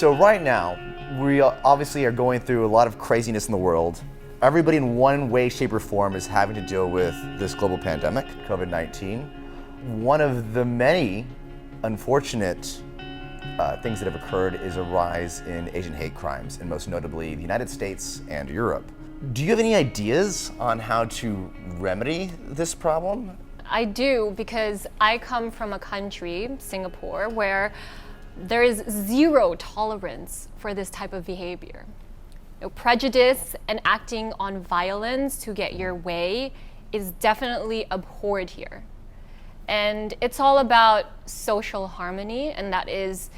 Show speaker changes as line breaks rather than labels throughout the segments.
So right now, we obviously are going through a lot of craziness in the world. Everybody in one way, shape, or form is having to deal with this global pandemic, COVID-19. One of the many unfortunate things that have occurred is a rise in Asian hate crimes, and most notably the United States and Europe. Do you have any ideas on how to remedy this problem?
I do, because I come from a country, Singapore, where there is zero tolerance for this type of behavior. Prejudice and acting on violence to get your way is definitely abhorred here. And it's all about social harmony, and that is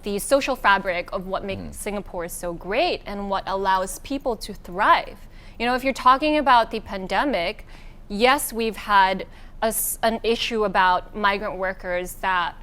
the social fabric of what makes Singapore so great and what allows people to thrive. You know, if you're talking about the pandemic, yes, we've had an issue about migrant workers that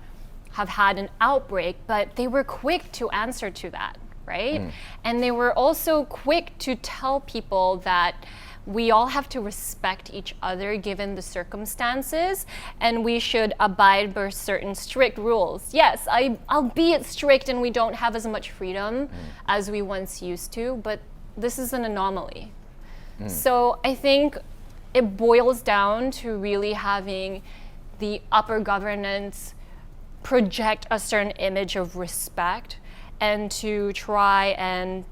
have had an outbreak, but they were quick to answer to that, right? And they were also quick to tell people that we all have to respect each other given the circumstances, and we should abide by certain strict rules. Yes, albeit strict and we don't have as much freedom as we once used to, but this is an anomaly. So I think it boils down to really having the upper governance project a certain image of respect and to try and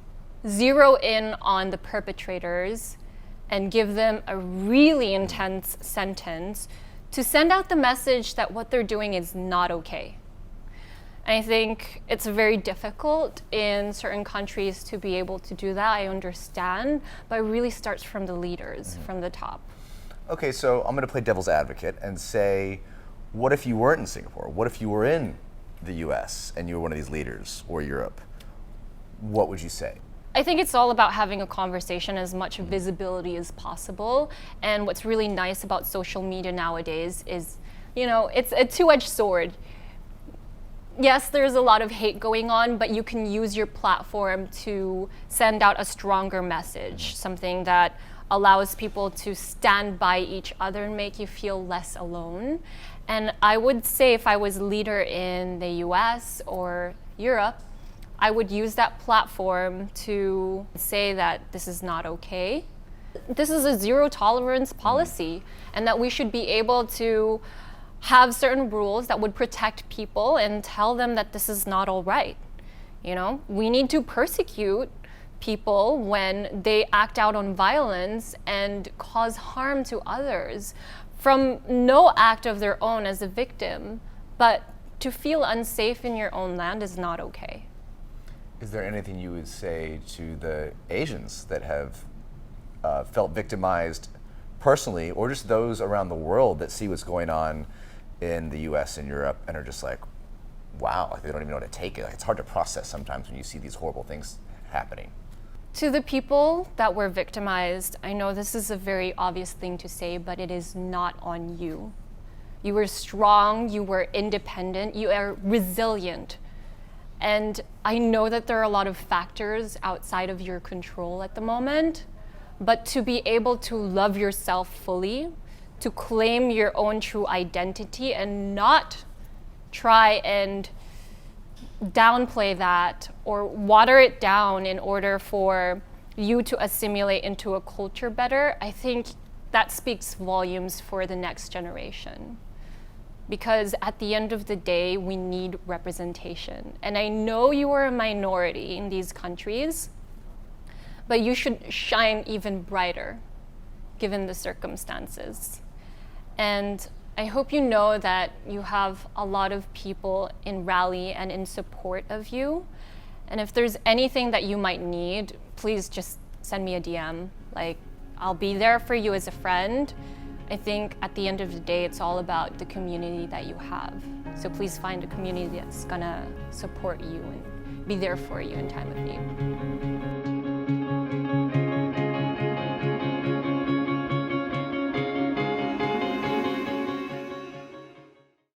zero in on the perpetrators and give them a really intense sentence to send out the message that what they're doing is not okay. And I think it's very difficult in certain countries to be able to do that, I understand, but it really starts from the leaders, from the top.
Okay, so I'm gonna play devil's advocate and say, what if you weren't in Singapore? What if you were in the US and you were one of these leaders, or Europe? What would you say?
I think it's all about having a conversation, as much visibility as possible. And what's really nice about social media nowadays is, you know, it's a two-edged sword. Yes, there's a lot of hate going on, but you can use your platform to send out a stronger message, something that allows people to stand by each other and make you feel less alone. And I would say if I was a leader in the US or Europe, I would use that platform to say that this is not okay. This is a zero tolerance policy, and that we should be able to have certain rules that would protect people and tell them that this is not all right. You know, we need to persecute people when they act out on violence and cause harm to others from no act of their own as a victim, but to feel unsafe in your own land is not okay.
Is there anything you would say to the Asians that have felt victimized personally, or just those around the world that see what's going on in the US and Europe and are just like, wow, like they don't even know how to take it. Like, it's hard to process sometimes when you see these horrible things happening.
To the people that were victimized, I know this is a very obvious thing to say, but it is not on you. You were strong, you were independent, you are resilient. And I know that there are a lot of factors outside of your control at the moment, but to be able to love yourself fully, to claim your own true identity and not try and downplay that or water it down in order for you to assimilate into a culture better, I think that speaks volumes for the next generation. Because at the end of the day, we need representation. And I know you are a minority in these countries, but you should shine even brighter given the circumstances. And I hope you know that you have a lot of people in rally and in support of you. And if there's anything that you might need, please just send me a DM. Like, I'll be there for you as a friend. I think at the end of the day, it's all about the community that you have. So please find a community that's gonna support you and be there for you in time of need.